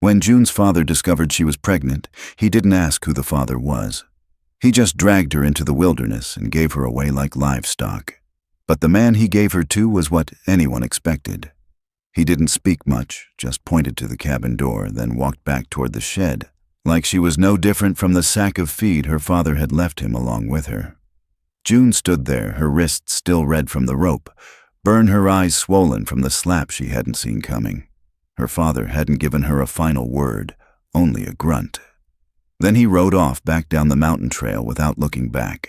When June's father discovered she was pregnant, he didn't ask who the father was. He just dragged her into the wilderness and gave her away like livestock. But the man he gave her to was what anyone expected. He didn't speak much, just pointed to the cabin door, then walked back toward the shed, like she was no different from the sack of feed her father had left him along with her. June stood there, her wrists still red from the rope, her eyes swollen from the slap she hadn't seen coming. Her father hadn't given her a final word, only a grunt. Then he rode off back down the mountain trail without looking back.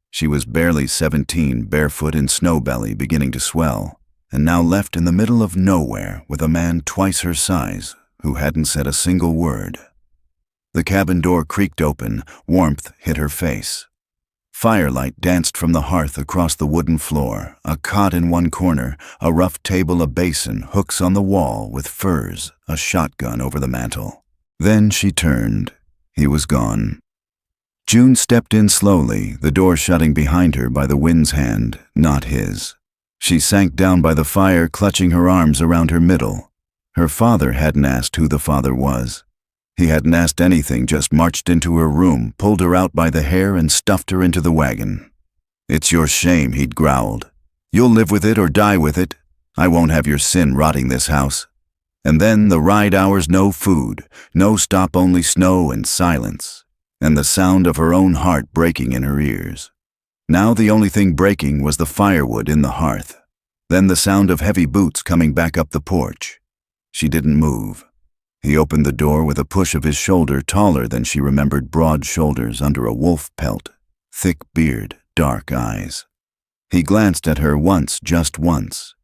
She was barely 17, barefoot and snow belly beginning to swell, and now left in the middle of nowhere with a man twice her size who hadn't said a single word. The cabin door creaked open, warmth hit her face. Firelight danced from the hearth across the wooden floor, a cot in one corner, a rough table, a basin, hooks on the wall with furs, a shotgun over the mantel. Then she turned. He was gone. June stepped in slowly, the door shutting behind her by the wind's hand, not his. She sank down by the fire, clutching her arms around her middle. Her father hadn't asked who the father was. He hadn't asked anything, just marched into her room, pulled her out by the hair and stuffed her into the wagon. "It's your shame," he'd growled. "You'll live with it or die with it. I won't have your sin rotting this house." And then the ride hours, no food, no stop, only snow and silence, and the sound of her own heart breaking in her ears. Now the only thing breaking was the firewood in the hearth. Then the sound of heavy boots coming back up the porch. She didn't move. He opened the door with a push of his shoulder, taller than she remembered, broad shoulders under a wolf pelt, thick beard, dark eyes. He glanced at her once, just once,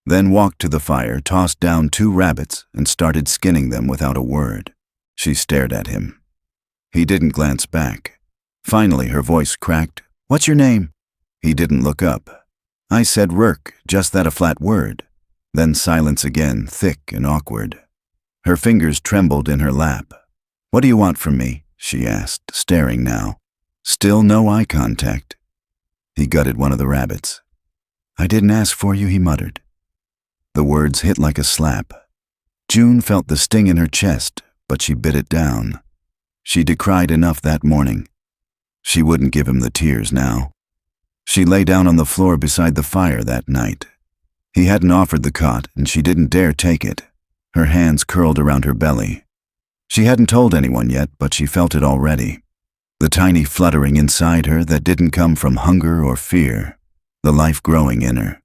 then walked to the fire, tossed down 2 rabbits, and started skinning them without a word. She stared at him. He didn't glance back. Finally her voice cracked. "What's your name?" He didn't look up. "I said Rourke, just that, a flat word." Then silence again, thick and awkward. Her fingers trembled in her lap. "What do you want from me?" she asked, staring now. Still no eye contact. He gutted one of the rabbits. "I didn't ask for you," he muttered. The words hit like a slap. June felt the sting in her chest, but she bit it down. She decried enough that morning. She wouldn't give him the tears now. She lay down on the floor beside the fire that night. He hadn't offered the cot, and she didn't dare take it. Her hands curled around her belly. She hadn't told anyone yet, but she felt it already. The tiny fluttering inside her that didn't come from hunger or fear. The life growing in her.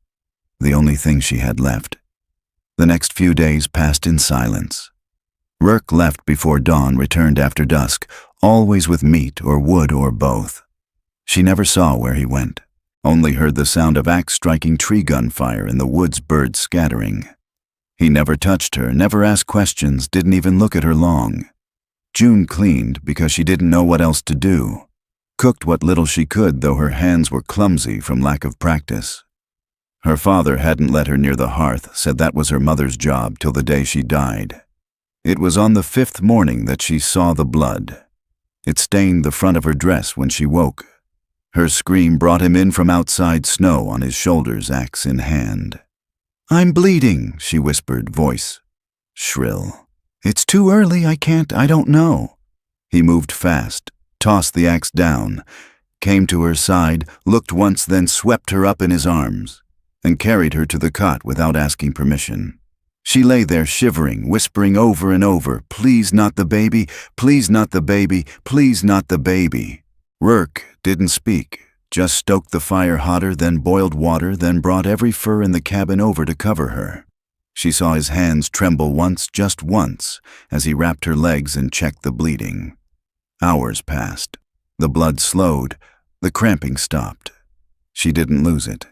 The only thing she had left. The next few days passed in silence. Rourke left before dawn, returned after dusk, always with meat or wood or both. She never saw where he went, only heard the sound of axe striking tree gunfire in the woods, birds scattering. He never touched her, never asked questions, didn't even look at her long. June cleaned because she didn't know what else to do. Cooked what little she could, though her hands were clumsy from lack of practice. Her father hadn't let her near the hearth, said that was her mother's job till the day she died. It was on the 5th morning that she saw the blood. It stained the front of her dress when she woke. Her scream brought him in from outside, snow on his shoulders, axe in hand. "I'm bleeding," she whispered, voice shrill. "It's too early, I don't know." He moved fast, tossed the axe down, came to her side, looked once, then swept her up in his arms, and carried her to the cot without asking permission. She lay there shivering, whispering over and over, "Please not the baby, please not the baby, please not the baby." Rourke didn't speak. Just stoked the fire hotter, then boiled water, then brought every fur in the cabin over to cover her. She saw his hands tremble once, just once, as he wrapped her legs and checked the bleeding. Hours passed. The blood slowed. The cramping stopped. She didn't lose it.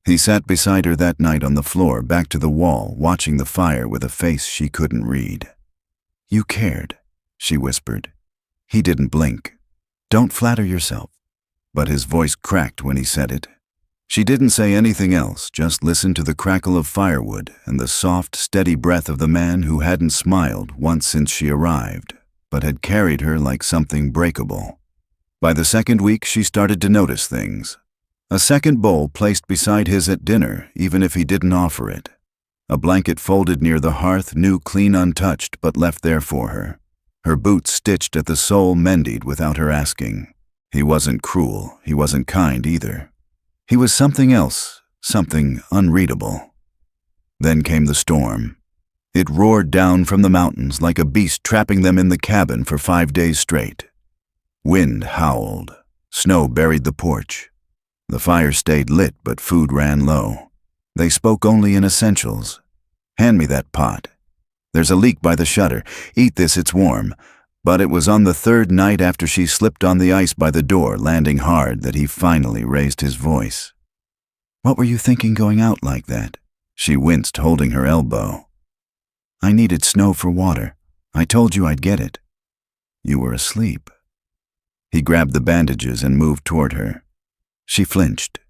He sat beside her that night on the floor, back to the wall, watching the fire with a face she couldn't read. "You cared," she whispered. He didn't blink. "Don't flatter yourself." But his voice cracked when he said it. She didn't say anything else, just listened to the crackle of firewood and the soft, steady breath of the man who hadn't smiled once since she arrived, but had carried her like something breakable. By the 2nd week, she started to notice things. A second bowl placed beside his at dinner, even if he didn't offer it. A blanket folded near the hearth, new clean untouched, but left there for her. Her boots stitched at the sole, mended without her asking. He wasn't cruel, he wasn't kind either. He was something else, something unreadable. Then came the storm. It roared down from the mountains like a beast, trapping them in the cabin for 5 days straight. Wind howled. Snow buried the porch. The fire stayed lit, but food ran low. They spoke only in essentials. "Hand me that pot. There's a leak by the shutter. Eat this, it's warm." But it was on the third night after she slipped on the ice by the door, landing hard, that he finally raised his voice. "What were you thinking going out like that?" She winced, holding her elbow. "I needed snow for water. I told you I'd get it." "You were asleep." He grabbed the bandages and moved toward her. She flinched.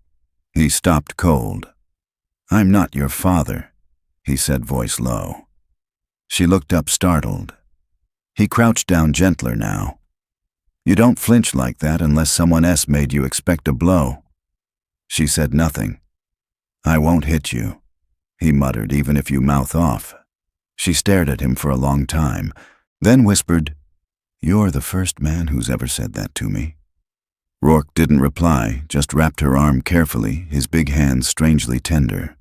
He stopped cold. "I'm not your father," he said, voice low. She looked up, startled. He crouched down gentler now. "You don't flinch like that unless someone else made you expect a blow." She said nothing. "I won't hit you," he muttered, "even if you mouth off." She stared at him for a long time, then whispered, "You're the first man who's ever said that to me." Rourke didn't reply, just wrapped her arm carefully, his big hands strangely tender.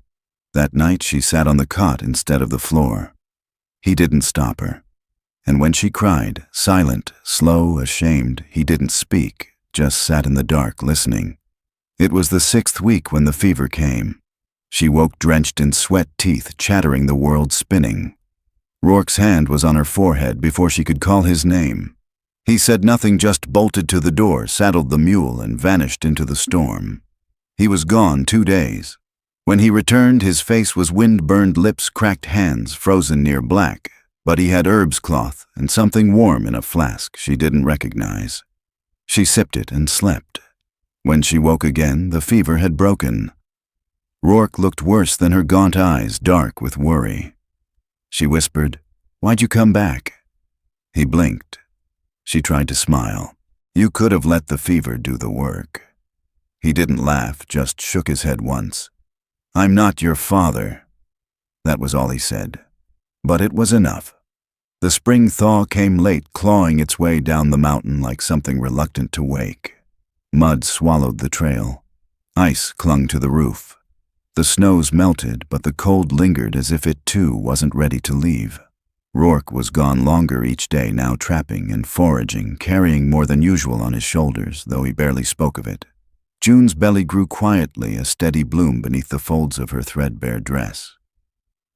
That night she sat on the cot instead of the floor. He didn't stop her. And when she cried, silent, slow, ashamed, he didn't speak, just sat in the dark, listening. It was the 6th week when the fever came. She woke drenched in sweat, teeth chattering, the world spinning. Rourke's hand was on her forehead before she could call his name. He said nothing, just bolted to the door, saddled the mule, and vanished into the storm. He was gone 2 days. When he returned, his face was wind-burned, lips cracked, hands frozen near black, but he had herbs cloth and something warm in a flask she didn't recognize. She sipped it and slept. When she woke again, the fever had broken. Rourke looked worse than her gaunt eyes, dark with worry. She whispered, "Why'd you come back?" He blinked. She tried to smile. "You could have let the fever do the work." He didn't laugh, just shook his head once. "I'm not your father." That was all he said. But it was enough. The spring thaw came late, clawing its way down the mountain like something reluctant to wake. Mud swallowed the trail. Ice clung to the roof. The snows melted, but the cold lingered as if it too wasn't ready to leave. Rourke was gone longer each day now, trapping and foraging, carrying more than usual on his shoulders, though he barely spoke of it. June's belly grew quietly, a steady bloom beneath the folds of her threadbare dress.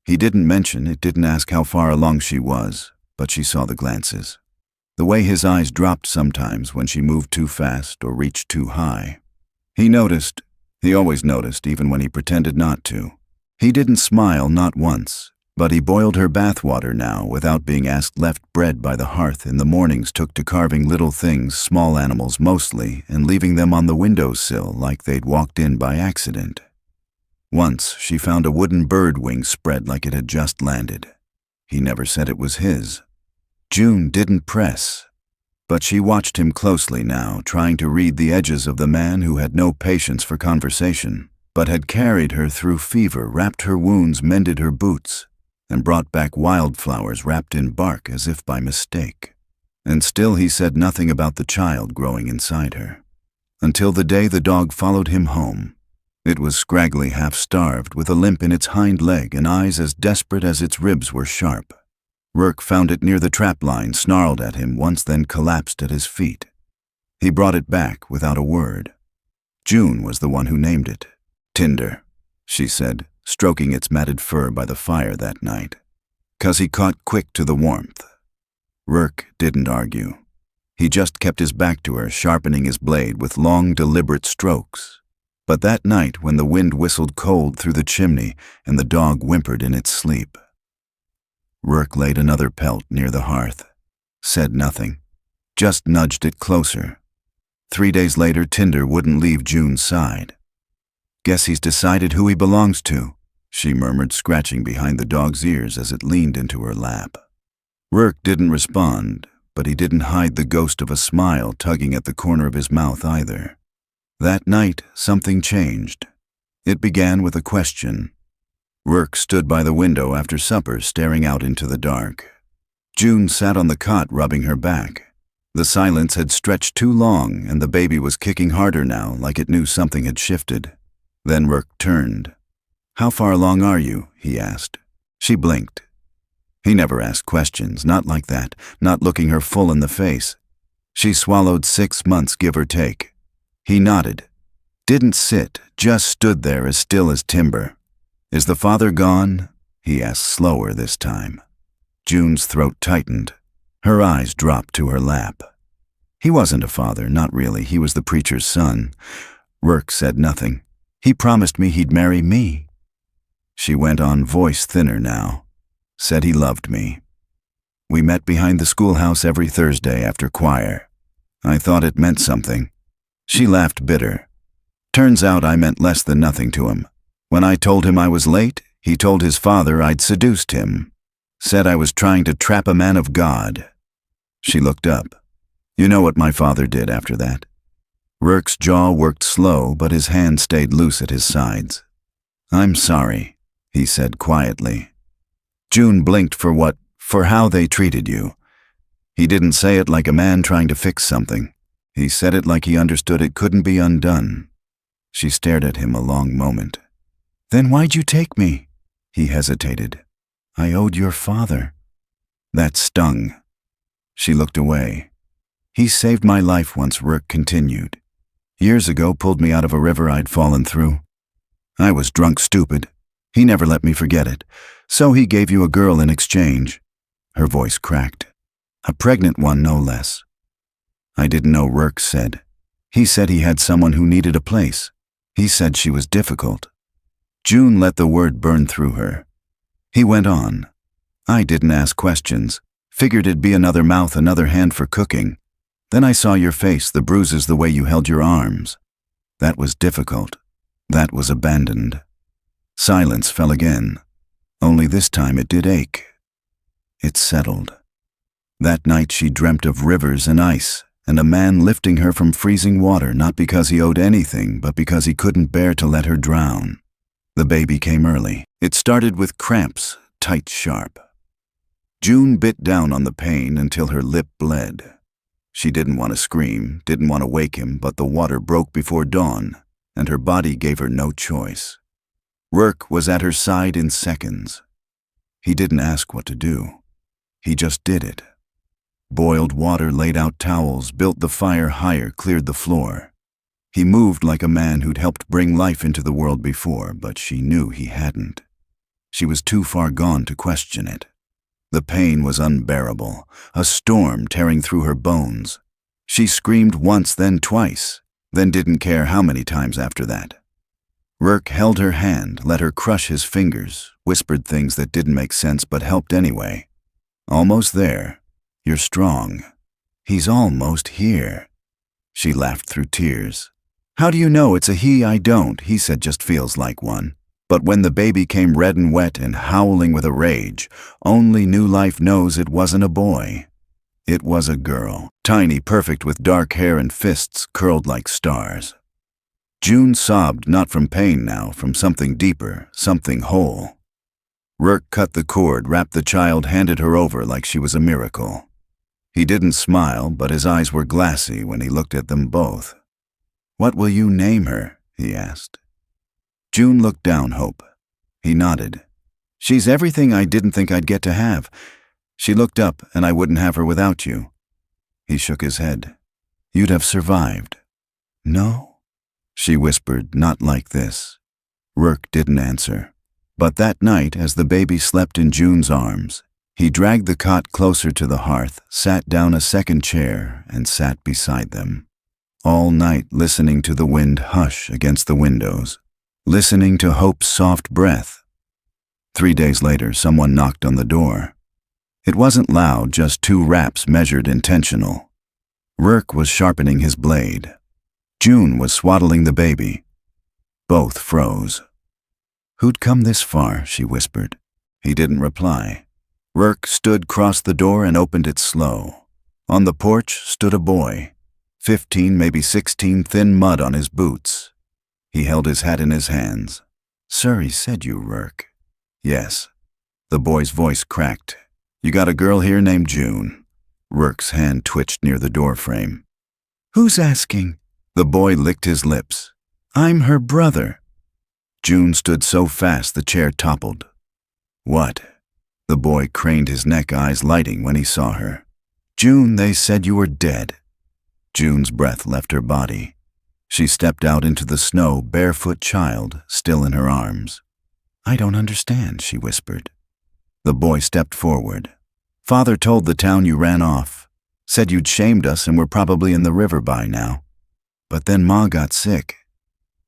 He didn't mention it, didn't ask how far along she was, but she saw the glances. The way his eyes dropped sometimes when she moved too fast or reached too high. He noticed. He always noticed, even when he pretended not to. He didn't smile, not once, but he boiled her bathwater now without being asked, left bread by the hearth in the mornings, took to carving little things, small animals mostly, and leaving them on the windowsill like they'd walked in by accident. Once she found a wooden bird wing spread like it had just landed. He never said it was his. June didn't press, but she watched him closely now, trying to read the edges of the man who had no patience for conversation, but had carried her through fever, wrapped her wounds, mended her boots, and brought back wildflowers wrapped in bark as if by mistake. And still he said nothing about the child growing inside her. Until the day the dog followed him home. It was scraggly, half-starved, with a limp in its hind leg and eyes as desperate as its ribs were sharp. Rourke found it near the trap line, snarled at him once, then collapsed at his feet. He brought it back without a word. June was the one who named it. "Tinder," she said, stroking its matted fur by the fire that night. "'Cause he caught quick to the warmth." Rourke didn't argue. He just kept his back to her, sharpening his blade with long, deliberate strokes. But that night, when the wind whistled cold through the chimney and the dog whimpered in its sleep, Rourke laid another pelt near the hearth, said nothing, just nudged it closer. 3 days later, Tinder wouldn't leave June's side. "Guess he's decided who he belongs to," she murmured, scratching behind the dog's ears as it leaned into her lap. Rourke didn't respond, but he didn't hide the ghost of a smile tugging at the corner of his mouth either. That night, something changed. It began with a question. Rourke stood by the window after supper, staring out into the dark. June sat on the cot, rubbing her back. The silence had stretched too long, and the baby was kicking harder now, like it knew something had shifted. Then Rourke turned. "How far along are you?" he asked. She blinked. He never asked questions, not like that, not looking her full in the face. She swallowed 6 months, give or take. He nodded. Didn't sit, just stood there as still as timber. "Is the father gone?" he asked, slower this time. June's throat tightened. Her eyes dropped to her lap. "He wasn't a father, not really. He was the preacher's son." Rourke said nothing. "He promised me he'd marry me." She went on, voice thinner now. "Said he loved me. We met behind the schoolhouse every Thursday after choir. I thought it meant something." She laughed bitter. "Turns out I meant less than nothing to him. When I told him I was late, he told his father I'd seduced him. Said I was trying to trap a man of God." She looked up. "You know what my father did after that?" Rourke's jaw worked slow, but his hand stayed loose at his sides. "I'm sorry," he said quietly. June blinked. For how they treated you." He didn't say it like a man trying to fix something. He said it like he understood it couldn't be undone. She stared at him a long moment. "Then why'd you take me?" He hesitated. "I owed your father." That stung. She looked away. "He saved my life once," Rourke continued. "Years ago, pulled me out of a river I'd fallen through. I was drunk stupid. He never let me forget it. So he gave you a girl in exchange." Her voice cracked. "A pregnant one, no less." "I didn't know," Rourke said. "He said he had someone who needed a place. He said she was difficult." June let the word burn through her. He went on. "I didn't ask questions. Figured it'd be another mouth, another hand for cooking. Then I saw your face, the bruises, the way you held your arms. That was difficult. That was abandoned." Silence fell again. Only this time it did ache. It settled. That night she dreamt of rivers and ice, and a man lifting her from freezing water, not because he owed anything, but because he couldn't bear to let her drown. The baby came early. It started with cramps, tight, sharp. June bit down on the pain until her lip bled. She didn't want to scream, didn't want to wake him, but the water broke before dawn, and her body gave her no choice. Rourke was at her side in seconds. He didn't ask what to do. He just did it. Boiled water, laid out towels, built the fire higher, cleared the floor. He moved like a man who'd helped bring life into the world before, but she knew he hadn't. She was too far gone to question it. The pain was unbearable, a storm tearing through her bones. She screamed once, then twice, then didn't care how many times after that. Rourke held her hand, let her crush his fingers, whispered things that didn't make sense but helped anyway. "Almost there. You're strong. He's almost here." She laughed through tears. "How do you know it's a he?" "I don't," he said, "just feels like one." But when the baby came red and wet and howling with a rage, only New Life knows it wasn't a boy. It was a girl, tiny, perfect, with dark hair and fists curled like stars. June sobbed, not from pain now, from something deeper, something whole. Rourke cut the cord, wrapped the child, handed her over like she was a miracle. He didn't smile, but his eyes were glassy when he looked at them both. "What will you name her?" he asked. June looked down, hope. He nodded. "She's everything I didn't think I'd get to have. She looked up, and I wouldn't have her without you." He shook his head. "You'd have survived." "No?" she whispered, "not like this." Rourke didn't answer. But that night, as the baby slept in June's arms, he dragged the cot closer to the hearth, sat down a second chair, and sat beside them. All night, listening to the wind hush against the windows, listening to Hope's soft breath. 3 days later, someone knocked on the door. It wasn't loud, just 2 raps measured, intentional. Rourke was sharpening his blade. June was swaddling the baby. Both froze. "Who'd come this far?" she whispered. He didn't reply. Rourke stood across the door and opened it slow. On the porch stood a boy, 15, maybe 16, thin mud on his boots. He held his hat in his hands. "Sir, he said you, Rourke." Yes. The boy's voice cracked. You got a girl here named June. Rourke's hand twitched near the doorframe. Who's asking? The boy licked his lips. I'm her brother. June stood so fast the chair toppled. What? The boy craned his neck, eyes lighting when he saw her. June, they said you were dead. June's breath left her body. She stepped out into the snow, barefoot child, still in her arms. I don't understand, she whispered. The boy stepped forward. Father told the town you ran off. Said you'd shamed us and were probably in the river by now. But then Ma got sick.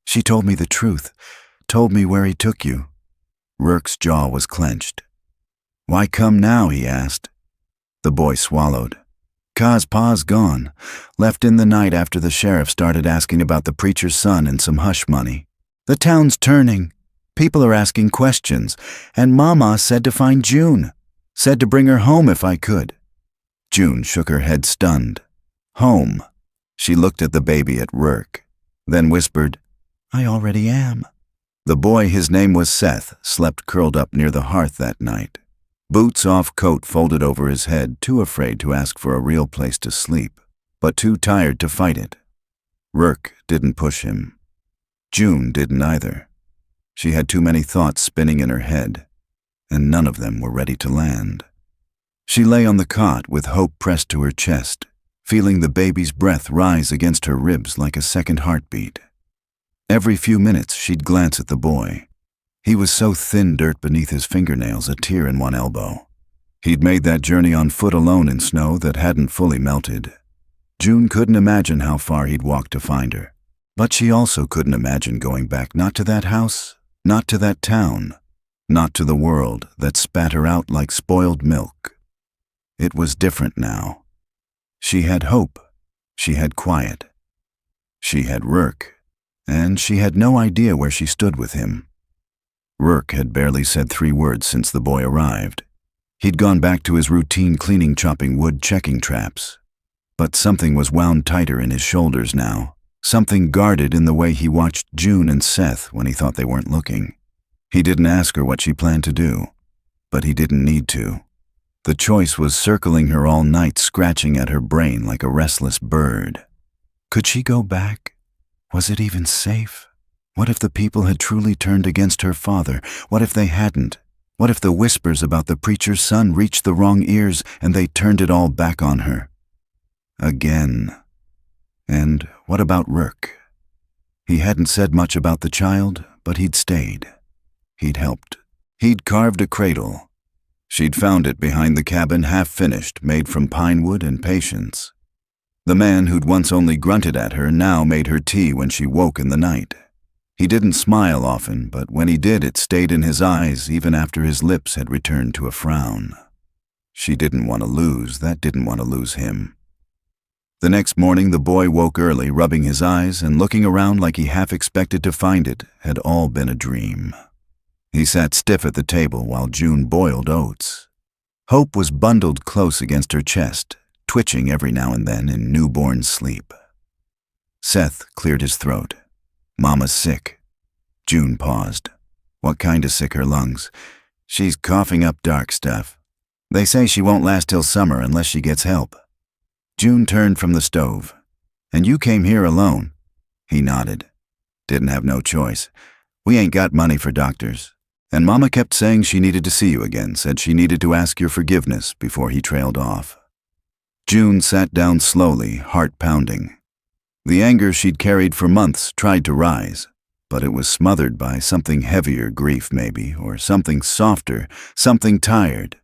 She told me the truth, told me where he took you. Rourke's jaw was clenched. Why come now, he asked. The boy swallowed. 'Cause Pa's gone. Left in the night after the sheriff started asking about the preacher's son and some hush money. The town's turning. People are asking questions, and Mama said to find June. Said to bring her home if I could. June shook her head stunned. Home. She looked at the baby at Rourke, then whispered, I already am. The boy, his name was Seth, slept curled up near the hearth that night. Boots off, coat folded over his head, too afraid to ask for a real place to sleep, but too tired to fight it. Rourke didn't push him. June didn't either. She had too many thoughts spinning in her head, and none of them were ready to land. She lay on the cot with hope pressed to her chest, feeling the baby's breath rise against her ribs like a second heartbeat. Every few minutes she'd glance at the boy. He was so thin, dirt beneath his fingernails, a tear in one elbow. He'd made that journey on foot alone in snow that hadn't fully melted. June couldn't imagine how far he'd walked to find her. But she also couldn't imagine going back, not to that house, not to that town, not to the world that spat her out like spoiled milk. It was different now. She had hope. She had quiet. She had Rourke, and she had no idea where she stood with him. Rourke had barely said 3 words since the boy arrived. He'd gone back to his routine cleaning, chopping wood, checking traps. But something was wound tighter in his shoulders now, something guarded in the way he watched June and Seth when he thought they weren't looking. He didn't ask her what she planned to do, but he didn't need to. The choice was circling her all night, scratching at her brain like a restless bird. Could she go back? Was it even safe? What if the people had truly turned against her father? What if they hadn't? What if the whispers about the preacher's son reached the wrong ears and they turned it all back on her? Again. And what about Rourke? He hadn't said much about the child, but he'd stayed. He'd helped. He'd carved a cradle. She'd found it behind the cabin, half-finished, made from pine wood and patience. The man who'd once only grunted at her now made her tea when she woke in the night. He didn't smile often, but when he did, it stayed in his eyes even after his lips had returned to a frown. She didn't want to lose, that didn't want to lose him. The next morning, the boy woke early, rubbing his eyes and looking around like he half expected to find it had all been a dream. He sat stiff at the table while June boiled oats. Hope was bundled close against her chest, twitching every now and then in newborn sleep. Seth cleared his throat. Mama's sick. June paused. What kind of sick? Her lungs. She's coughing up dark stuff. They say she won't last till summer unless she gets help. June turned from the stove. And you came here alone? He nodded. Didn't have no choice. We ain't got money for doctors. And Mama kept saying she needed to see you again, said she needed to ask your forgiveness before he trailed off. June sat down slowly, heart pounding. The anger she'd carried for months tried to rise, but it was smothered by something heavier, grief maybe, or something softer, something tired.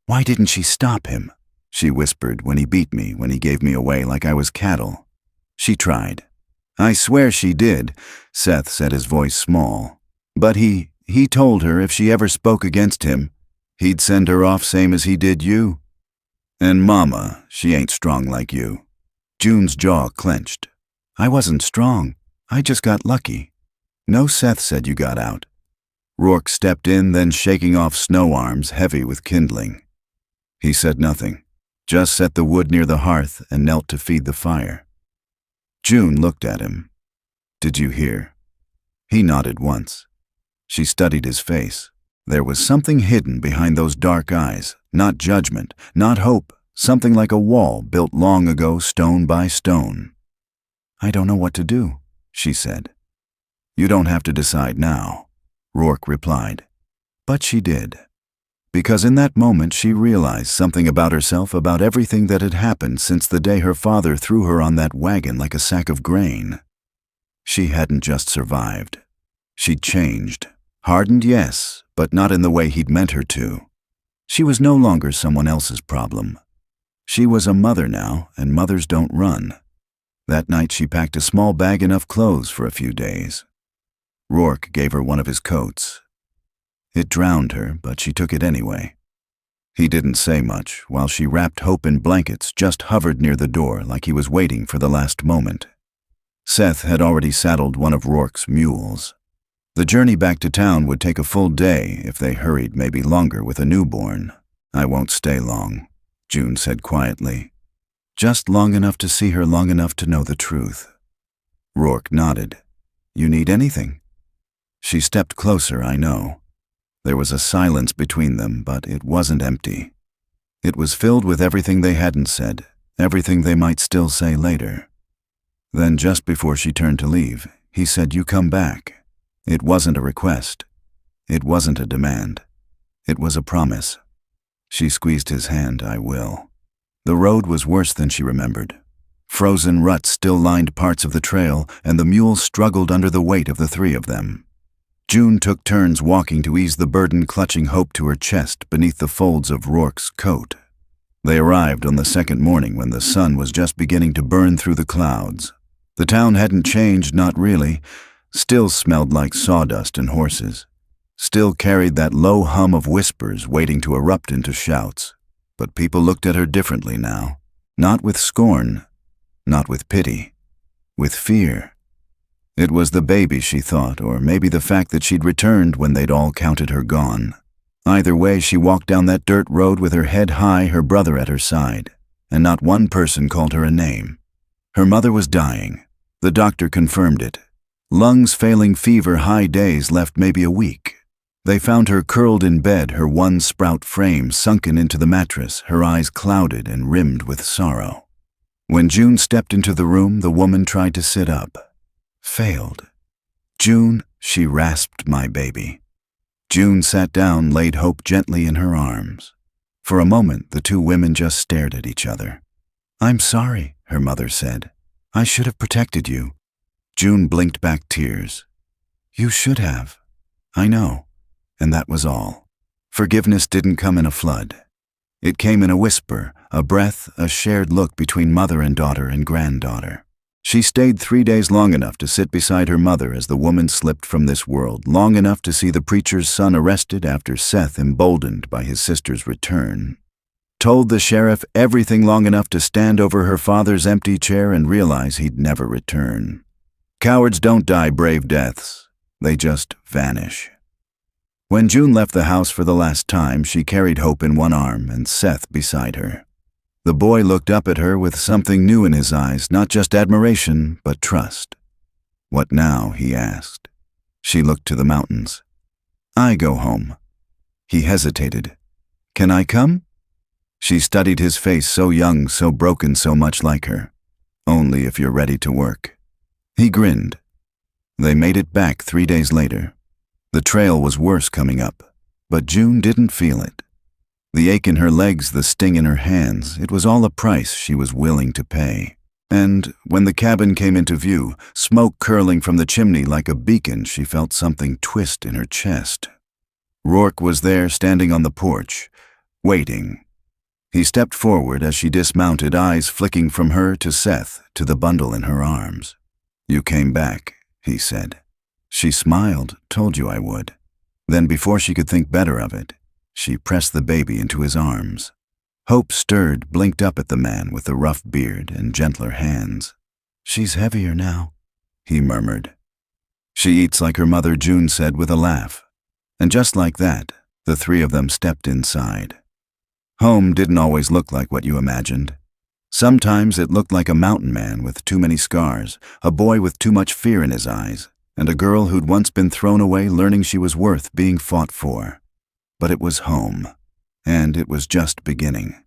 Why didn't she stop him? She whispered when he beat me, when he gave me away like I was cattle. She tried. I swear she did, Seth said, his voice small. But he told her if she ever spoke against him, he'd send her off same as he did you. And Mama, she ain't strong like you. June's jaw clenched. I wasn't strong. I just got lucky. No, Seth said you got out. Rourke stepped in, then shaking off snow arms heavy with kindling. He said nothing, just set the wood near the hearth and knelt to feed the fire. June looked at him. Did you hear? He nodded once. She studied his face. There was something hidden behind those dark eyes, not judgment, not hope, something like a wall built long ago, stone by stone. "I don't know what to do," she said. "You don't have to decide now," Rourke replied. But she did. Because in that moment she realized something about herself, about everything that had happened since the day her father threw her on that wagon like a sack of grain. She hadn't just survived. She'd changed. Hardened, yes, but not in the way he'd meant her to. She was no longer someone else's problem. She was a mother now, and mothers don't run. That night she packed a small bag, enough clothes for a few days. Rourke gave her one of his coats. It drowned her, but she took it anyway. He didn't say much, while she wrapped Hope in blankets, just hovered near the door like he was waiting for the last moment. Seth had already saddled one of Rourke's mules. The journey back to town would take a full day if they hurried, maybe longer with a newborn. "I won't stay long," June said quietly. "Just long enough to see her, long enough to know the truth." Rourke nodded. "You need anything?" She stepped closer, I know. There was a silence between them, but it wasn't empty. It was filled with everything they hadn't said, everything they might still say later. Then just before she turned to leave, he said, "You come back." It wasn't a request. It wasn't a demand. It was a promise. She squeezed his hand. "I will." The road was worse than she remembered. Frozen ruts still lined parts of the trail, and the mules struggled under the weight of the three of them. June took turns walking to ease the burden, clutching Hope to her chest beneath the folds of Rourke's coat. They arrived on the second morning when the sun was just beginning to burn through the clouds. The town hadn't changed, not really. Still smelled like sawdust and horses. Still carried that low hum of whispers waiting to erupt into shouts. But people looked at her differently now. Not with scorn, not with pity, with fear. It was the baby, she thought, or maybe the fact that she'd returned when they'd all counted her gone. Either way, she walked down that dirt road with her head high, her brother at her side, and not one person called her a name. Her mother was dying. The doctor confirmed it. Lungs failing, fever, high days, left maybe a week. They found her curled in bed, her one sprout frame sunken into the mattress, her eyes clouded and rimmed with sorrow. When June stepped into the room, the woman tried to sit up. Failed. "June," she rasped, "my baby." June sat down, laid Hope gently in her arms. For a moment, the two women just stared at each other. "I'm sorry," her mother said. "I should have protected you." June blinked back tears. "You should have. I know." And that was all. Forgiveness didn't come in a flood. It came in a whisper, a breath, a shared look between mother and daughter and granddaughter. She stayed 3 days, long enough to sit beside her mother as the woman slipped from this world, long enough to see the preacher's son arrested after Seth, emboldened by his sister's return. Told the sheriff everything, long enough to stand over her father's empty chair and realize he'd never return. Cowards don't die brave deaths. They just vanish. When June left the house for the last time, she carried Hope in one arm and Seth beside her. The boy looked up at her with something new in his eyes, not just admiration, but trust. "What now?" he asked. She looked to the mountains. "I go home." He hesitated. "Can I come?" She studied his face, so young, so broken, so much like her. "Only if you're ready to work." He grinned. They made it back 3 days later. The trail was worse coming up, but June didn't feel it. The ache in her legs, the sting in her hands, it was all a price she was willing to pay. And when the cabin came into view, smoke curling from the chimney like a beacon, she felt something twist in her chest. Rourke was there, standing on the porch, waiting. He stepped forward as she dismounted, eyes flicking from her to Seth, to the bundle in her arms. "You came back," he said. She smiled. "Told you I would." Then, before she could think better of it, she pressed the baby into his arms. Hope stirred, blinked up at the man with the rough beard and gentler hands. "She's heavier now," he murmured. "She eats like her mother," June said with a laugh. And just like that, the three of them stepped inside. Home didn't always look like what you imagined. Sometimes it looked like a mountain man with too many scars, a boy with too much fear in his eyes, and a girl who'd once been thrown away, learning she was worth being fought for. But it was home, and it was just beginning.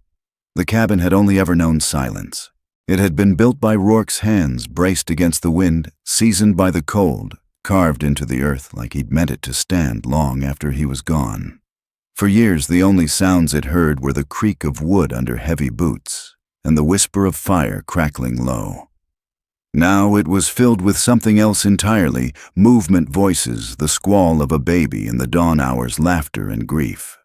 The cabin had only ever known silence. It had been built by Rourke's hands, braced against the wind, seasoned by the cold, carved into the earth like he'd meant it to stand long after he was gone. For years, the only sounds it heard were the creak of wood under heavy boots and the whisper of fire crackling low. Now it was filled with something else entirely, movement, voices, the squall of a baby in the dawn hours, laughter and grief.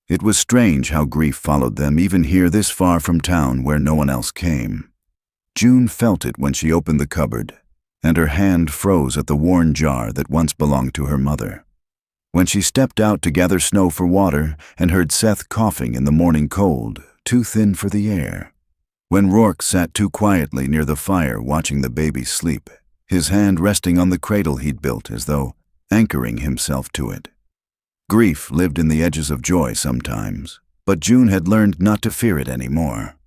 It was strange how grief followed them even here this far from town where no one else came. June felt it when she opened the cupboard, and her hand froze at the worn jar that once belonged to her mother. When she stepped out to gather snow for water and heard Seth coughing in the morning cold, too thin for the air. When Rourke sat too quietly near the fire watching the baby sleep, his hand resting on the cradle he'd built as though anchoring himself to it. Grief lived in the edges of joy sometimes, but June had learned not to fear it anymore.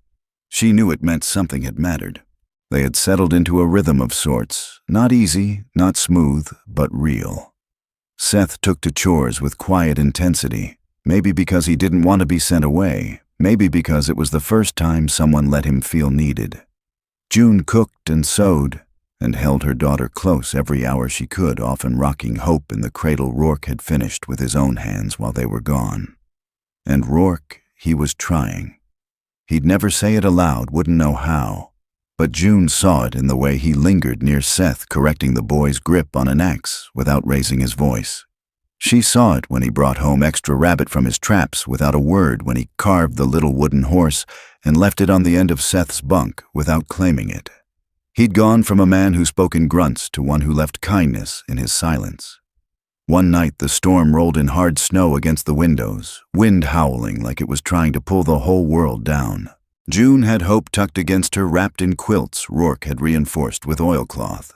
She knew it meant something had mattered. They had settled into a rhythm of sorts, not easy, not smooth, but real. Seth took to chores with quiet intensity, maybe because he didn't want to be sent away, maybe because it was the first time someone let him feel needed. June cooked and sewed, and held her daughter close every hour she could, often rocking Hope in the cradle Rourke had finished with his own hands while they were gone. And Rourke, he was trying. He'd never say it aloud, wouldn't know how, but June saw it in the way he lingered near Seth, correcting the boy's grip on an axe without raising his voice. She saw it when he brought home extra rabbit from his traps without a word, when he carved the little wooden horse and left it on the end of Seth's bunk without claiming it. He'd gone from a man who spoke in grunts to one who left kindness in his silence. One night the storm rolled in hard snow against the windows, wind howling like it was trying to pull the whole world down. June had Hope tucked against her, wrapped in quilts Rourke had reinforced with oilcloth.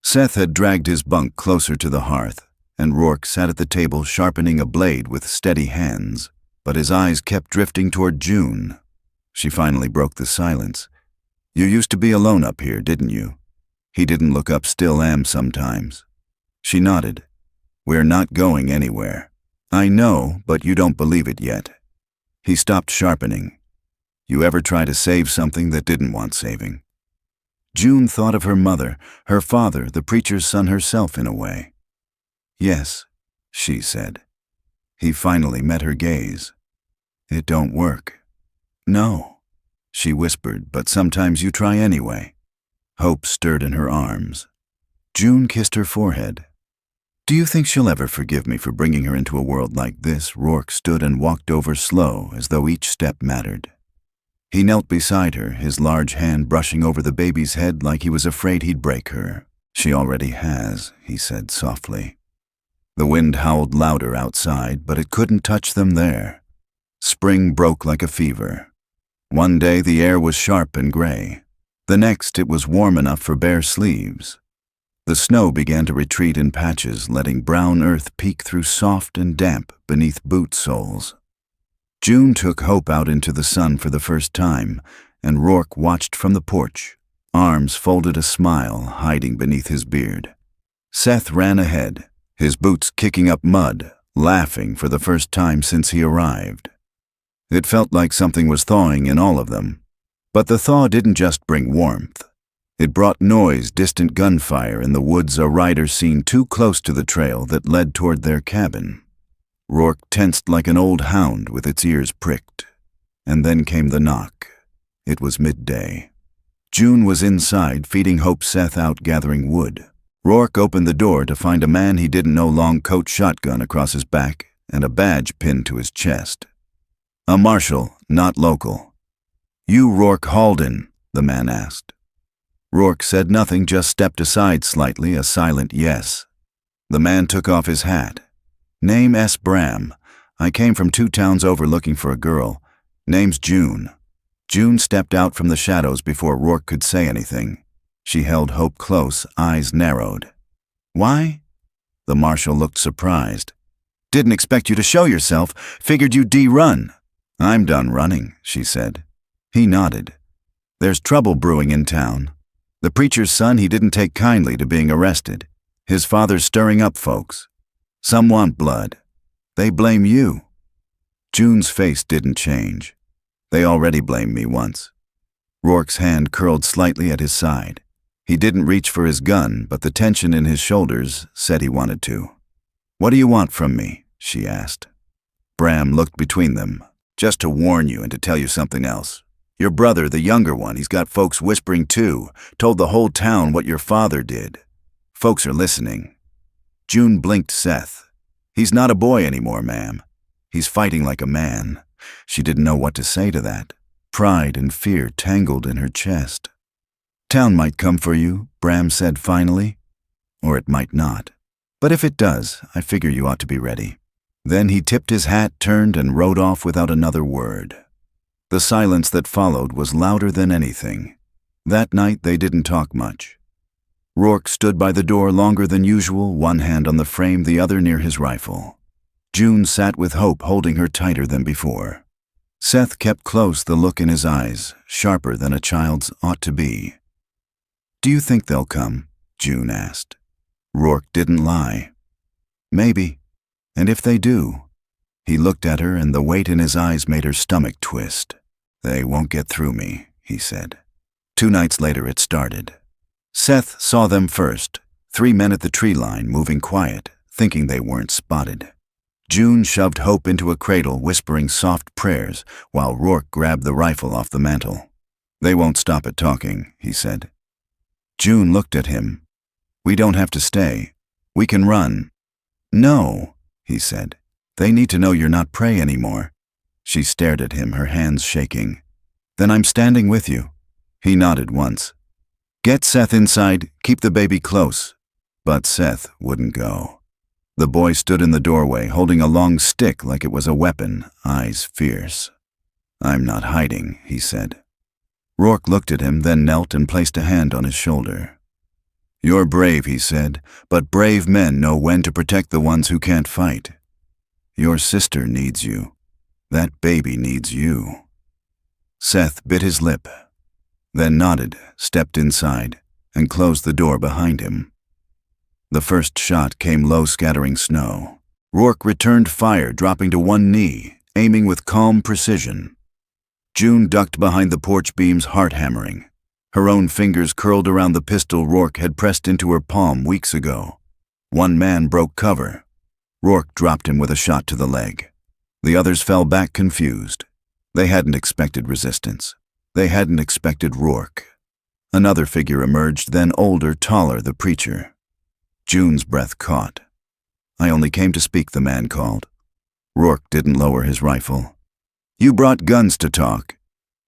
Seth had dragged his bunk closer to the hearth, and Rourke sat at the table sharpening a blade with steady hands, but his eyes kept drifting toward June. She finally broke the silence. "You used to be alone up here, didn't you?" He didn't look up. "Still am sometimes." She nodded. "We're not going anywhere." "I know, but you don't believe it yet." He stopped sharpening. "You ever try to save something that didn't want saving?" June thought of her mother, her father, the preacher's son herself in a way. "Yes," she said. He finally met her gaze. "It don't work." "No," she whispered, "but sometimes you try anyway." Hope stirred in her arms. June kissed her forehead. "Do you think she'll ever forgive me for bringing her into a world like this?" Rourke stood and walked over slow, as though each step mattered. He knelt beside her, his large hand brushing over the baby's head like he was afraid he'd break her. "She already has," he said softly. The wind howled louder outside, but it couldn't touch them there. Spring broke like a fever. One day the air was sharp and gray. The next it was warm enough for bare sleeves. The snow began to retreat in patches, letting brown earth peek through soft and damp beneath boot soles. June took Hope out into the sun for the first time, and Rourke watched from the porch, arms folded, a smile hiding beneath his beard. Seth ran ahead, his boots kicking up mud, laughing for the first time since he arrived. It felt like something was thawing in all of them. But the thaw didn't just bring warmth. It brought noise, distant gunfire in the woods, a rider seen too close to the trail that led toward their cabin. Rourke tensed like an old hound with its ears pricked. And then came the knock. It was midday. June was inside, feeding Hope, Seth out gathering wood. Rourke opened the door to find a man he didn't know, long coat, shotgun across his back, and a badge pinned to his chest. "A marshal, not local." "You Rourke Halden?" the man asked. Rourke said nothing, just stepped aside slightly, a silent yes. The man took off his hat. "Name S. Bram. I came from 2 towns over looking for a girl. Name's June." June stepped out from the shadows before Rourke could say anything. She held Hope close, eyes narrowed. "Why?" The marshal looked surprised. "Didn't expect you to show yourself. Figured you'd run." "I'm done running," she said. He nodded. "There's trouble brewing in town. The preacher's son, he didn't take kindly to being arrested. His father's stirring up folks. Some want blood. They blame you." June's face didn't change. They already blamed me once. Rourke's hand curled slightly at his side. He didn't reach for his gun, but the tension in his shoulders said he wanted to. "What do you want from me?" she asked. Bram looked between them. "Just to warn you and to tell you something else. Your brother, the younger one, he's got folks whispering too, told the whole town what your father did. Folks are listening." June blinked Seth. "He's not a boy anymore, ma'am. He's fighting like a man." She didn't know what to say to that. Pride and fear tangled in her chest. "Town might come for you," Bram said finally. "Or it might not. But if it does, I figure you ought to be ready." Then he tipped his hat, turned, and rode off without another word. The silence that followed was louder than anything. That night they didn't talk much. Rourke stood by the door longer than usual, one hand on the frame, the other near his rifle. June sat with hope, holding her tighter than before. Seth kept close, the look in his eyes, sharper than a child's ought to be. "Do you think they'll come?" June asked. Rourke didn't lie. "Maybe. And if they do..." He looked at her, and the weight in his eyes made her stomach twist. "They won't get through me," he said. 2 nights later it started. Seth saw them first, 3 men at the tree line, moving quiet, thinking they weren't spotted. June shoved Hope into a cradle, whispering soft prayers, while Rourke grabbed the rifle off the mantel. "They won't stop at talking," he said. June looked at him. "We don't have to stay. We can run." "No," he said. "They need to know you're not prey anymore." She stared at him, her hands shaking. "Then I'm standing with you." He nodded once. "Get Seth inside, keep the baby close." But Seth wouldn't go. The boy stood in the doorway, holding a long stick like it was a weapon, eyes fierce. "I'm not hiding," he said. Rourke looked at him, then knelt and placed a hand on his shoulder. "You're brave," he said, "but brave men know when to protect the ones who can't fight. Your sister needs you. That baby needs you." Seth bit his lip, then nodded, stepped inside, and closed the door behind him. The first shot came low, scattering snow. Rourke returned fire, dropping to one knee, aiming with calm precision. June ducked behind the porch beams, heart hammering. Her own fingers curled around the pistol Rourke had pressed into her palm weeks ago. One man broke cover. Rourke dropped him with a shot to the leg. The others fell back confused. They hadn't expected resistance. They hadn't expected Rourke. Another figure emerged, then older, taller, the preacher. June's breath caught. "I only came to speak," the man called. Rourke didn't lower his rifle. "You brought guns to talk.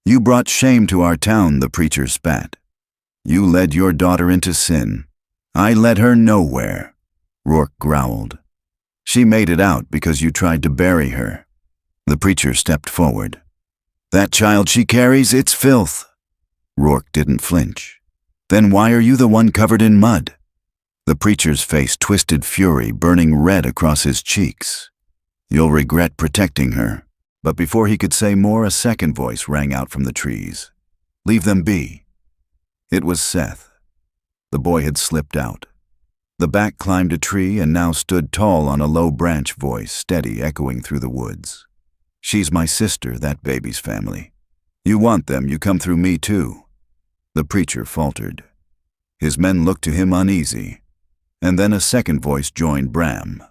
You brought shame to our town," the preacher spat. "You led your daughter into sin. I led her nowhere," Rourke growled. "She made it out because you tried to bury her." The preacher stepped forward. "That child she carries, it's filth." Rourke didn't flinch. "Then why are you the one covered in mud?" The preacher's face twisted, fury burning red across his cheeks. "You'll regret protecting her." But before he could say more, a second voice rang out from the trees. "Leave them be." It was Seth. The boy had slipped out. The back climbed a tree and now stood tall on a low branch, voice steady, echoing through the woods. "She's my sister, that baby's family. You want them, you come through me too." The preacher faltered. His men looked to him uneasy. And then a second voice joined Bram.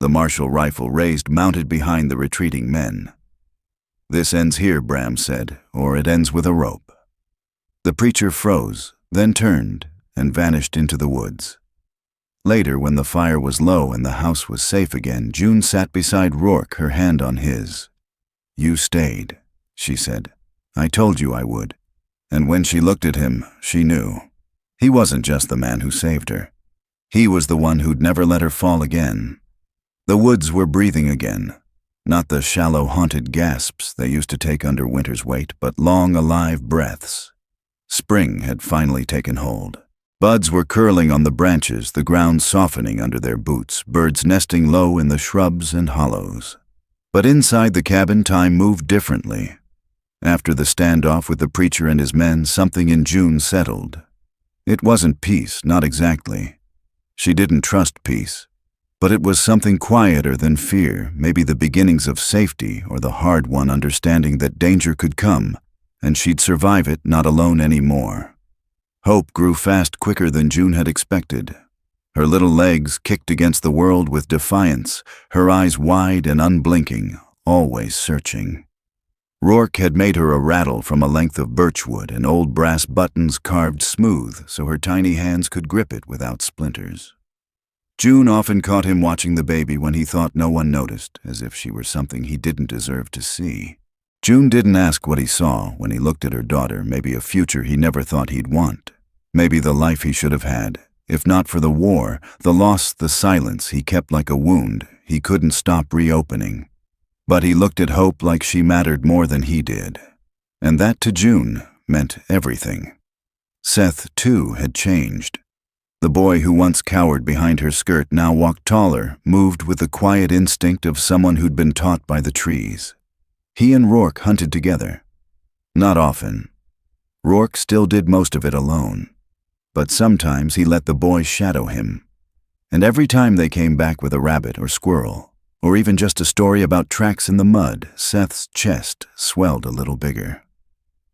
The Marshall rifle raised, mounted behind the retreating men. "This ends here," Bram said, "or it ends with a rope." The preacher froze, then turned and vanished into the woods. Later, when the fire was low and the house was safe again, June sat beside Rourke, her hand on his. "You stayed," she said. "I told you I would." And when she looked at him, she knew. He wasn't just the man who saved her. He was the one who'd never let her fall again. The woods were breathing again. Not the shallow, haunted gasps they used to take under winter's weight, but long, alive breaths. Spring had finally taken hold. Buds were curling on the branches, the ground softening under their boots, birds nesting low in the shrubs and hollows. But inside the cabin, time moved differently. After the standoff with the preacher and his men, something in June settled. It wasn't peace, not exactly. She didn't trust peace. But it was something quieter than fear, maybe the beginnings of safety or the hard-won understanding that danger could come, and she'd survive it not alone anymore. Hope grew fast, quicker than June had expected. Her little legs kicked against the world with defiance, her eyes wide and unblinking, always searching. Rourke had made her a rattle from a length of birchwood and old brass buttons carved smooth so her tiny hands could grip it without splinters. June often caught him watching the baby when he thought no one noticed, as if she were something he didn't deserve to see. June didn't ask what he saw when he looked at her daughter, maybe a future he never thought he'd want. Maybe the life he should have had. If not for the war, the loss, the silence he kept like a wound he couldn't stop reopening. But he looked at Hope like she mattered more than he did. And that to June meant everything. Seth, too, had changed. The boy who once cowered behind her skirt now walked taller, moved with the quiet instinct of someone who'd been taught by the trees. He and Rourke hunted together. Not often. Rourke still did most of it alone. But sometimes he let the boy shadow him. And every time they came back with a rabbit or squirrel, or even just a story about tracks in the mud, Seth's chest swelled a little bigger.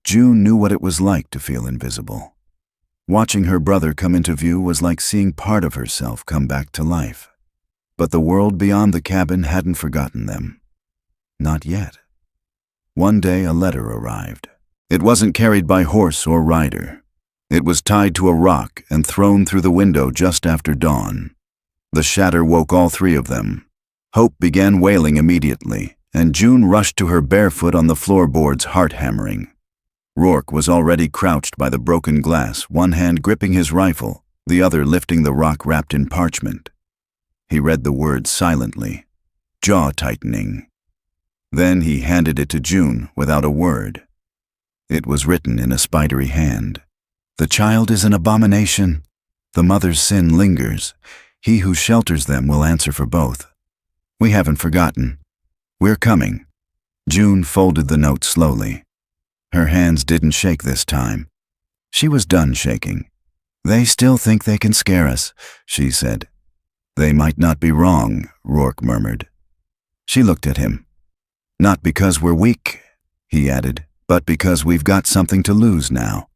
June knew what it was like to feel invisible. Watching her brother come into view was like seeing part of herself come back to life. But the world beyond the cabin hadn't forgotten them. Not yet. One day a letter arrived. It wasn't carried by horse or rider. It was tied to a rock and thrown through the window just after dawn. The shatter woke all three of them. Hope began wailing immediately, and June rushed to her barefoot on the floorboards, heart hammering. Rourke was already crouched by the broken glass, one hand gripping his rifle, the other lifting the rock wrapped in parchment. He read the words silently, jaw tightening. Then he handed it to June without a word. It was written in a spidery hand. The child is an abomination. The mother's sin lingers. He who shelters them will answer for both. We haven't forgotten. We're coming. June folded the note slowly. Her hands didn't shake this time. She was done shaking. They still think they can scare us, she said. They might not be wrong, Rourke murmured. She looked at him. Not because we're weak, he added, but because we've got something to lose now.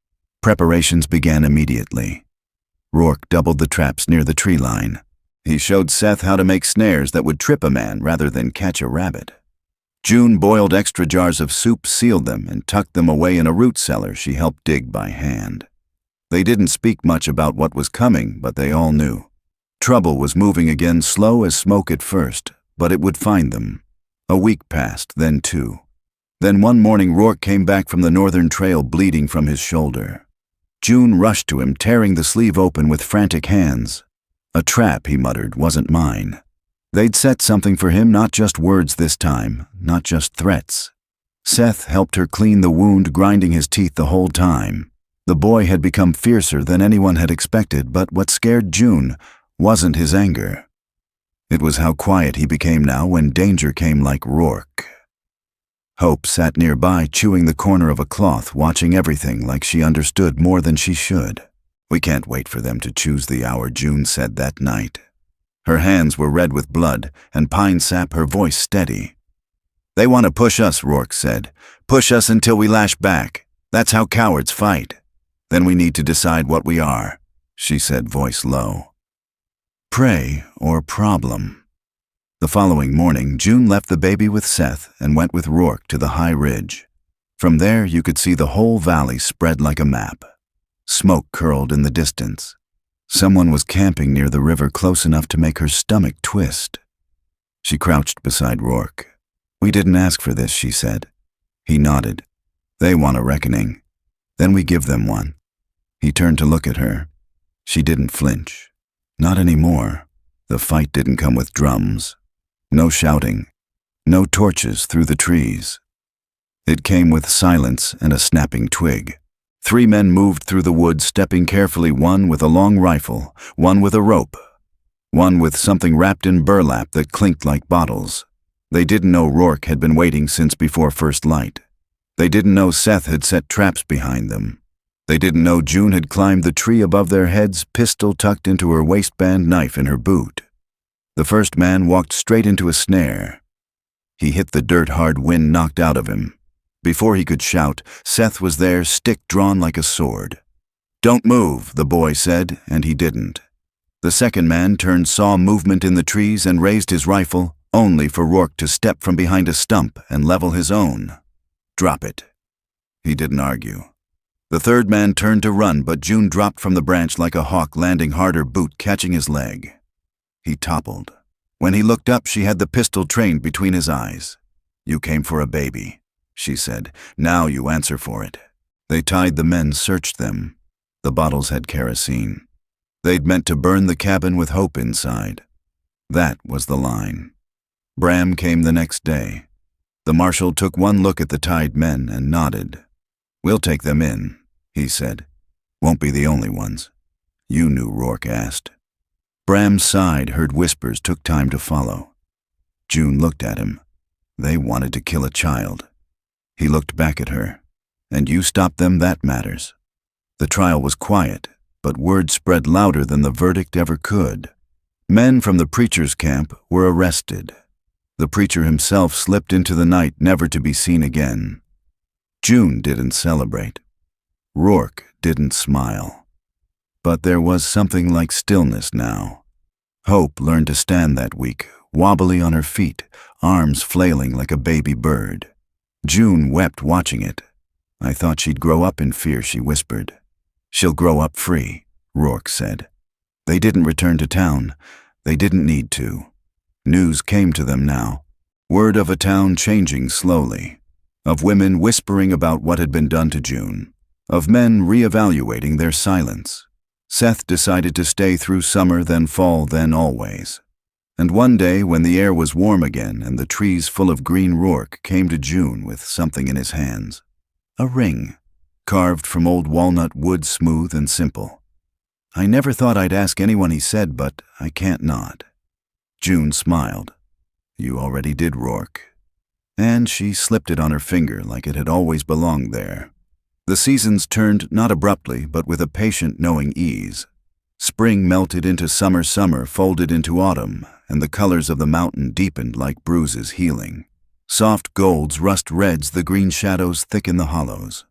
Preparations began immediately. Rourke doubled the traps near the tree line. He showed Seth how to make snares that would trip a man rather than catch a rabbit. June boiled extra jars of soup, sealed them, and tucked them away in a root cellar she helped dig by hand. They didn't speak much about what was coming, but they all knew. Trouble was moving again, slow as smoke at first, but it would find them. A week passed, then two. Then one morning Rourke came back from the northern trail bleeding from his shoulder. June rushed to him, tearing the sleeve open with frantic hands. A trap, he muttered, wasn't mine. They'd set something for him, not just words this time, not just threats. Seth helped her clean the wound, grinding his teeth the whole time. The boy had become fiercer than anyone had expected, but what scared June wasn't his anger. It was how quiet he became now when danger came like Rourke. Hope sat nearby, chewing the corner of a cloth, watching everything like she understood more than she should. We can't wait for them to choose the hour, June said that night. Her hands were red with blood, and pine sap, her voice steady. They want to push us, Rourke said. Push us until we lash back. That's how cowards fight. Then we need to decide what we are, she said, voice low. Prey or problem? The following morning, June left the baby with Seth and went with Rourke to the high ridge. From there, you could see the whole valley spread like a map. Smoke curled in the distance. Someone was camping near the river, close enough to make her stomach twist. She crouched beside Rourke. We didn't ask for this, she said. He nodded. They want a reckoning. Then we give them one. He turned to look at her. She didn't flinch. Not anymore. The fight didn't come with drums. No shouting. No torches through the trees. It came with silence and a snapping twig. 3 men moved through the woods, stepping carefully, one with a long rifle, one with a rope, one with something wrapped in burlap that clinked like bottles. They didn't know Rourke had been waiting since before first light. They didn't know Seth had set traps behind them. They didn't know June had climbed the tree above their heads, pistol tucked into her waistband, knife in her boot. The first man walked straight into a snare. He hit the dirt-hard wind knocked out of him. Before he could shout, Seth was there, stick drawn like a sword. "Don't move," the boy said, and he didn't. The second man turned, saw movement in the trees, and raised his rifle, only for Rourke to step from behind a stump and level his own. "Drop it." He didn't argue. The third man turned to run, but June dropped from the branch like a hawk, landing hard, her boot catching his leg. He toppled. When he looked up, she had the pistol trained between his eyes. "You came for a baby," she said. "Now you answer for it." They tied the men, searched them. The bottles had kerosene. They'd meant to burn the cabin with hope inside. That was the line. Bram came the next day. The marshal took one look at the tied men and nodded. "We'll take them in," he said. "Won't be the only ones." "You knew?" Rourke asked. Bram sighed, heard whispers, took time to follow. June looked at him. "They wanted to kill a child." He looked back at her. "And you stopped them, that matters." The trial was quiet, but word spread louder than the verdict ever could. Men from the preacher's camp were arrested. The preacher himself slipped into the night, never to be seen again. June didn't celebrate. Rourke didn't smile. But there was something like stillness now. Hope learned to stand that week, wobbly on her feet, arms flailing like a baby bird. June wept watching it. "I thought she'd grow up in fear," she whispered. "She'll grow up free," Rourke said. They didn't return to town. They didn't need to. News came to them now. Word of a town changing slowly. Of women whispering about what had been done to June. Of men reevaluating their silence. Seth decided to stay through summer, then fall, then always. And one day, when the air was warm again and the trees full of green, Rourke came to June with something in his hands. A ring, carved from old walnut wood, smooth and simple. "I never thought I'd ask anyone," he said, "but I can't not." June smiled. "You already did, Rourke." And she slipped it on her finger like it had always belonged there. The seasons turned not abruptly, but with a patient, knowing ease. Spring melted into summer, summer folded into autumn, and the colors of the mountain deepened like bruises healing. Soft golds, rust reds, the green shadows thicken the hollows.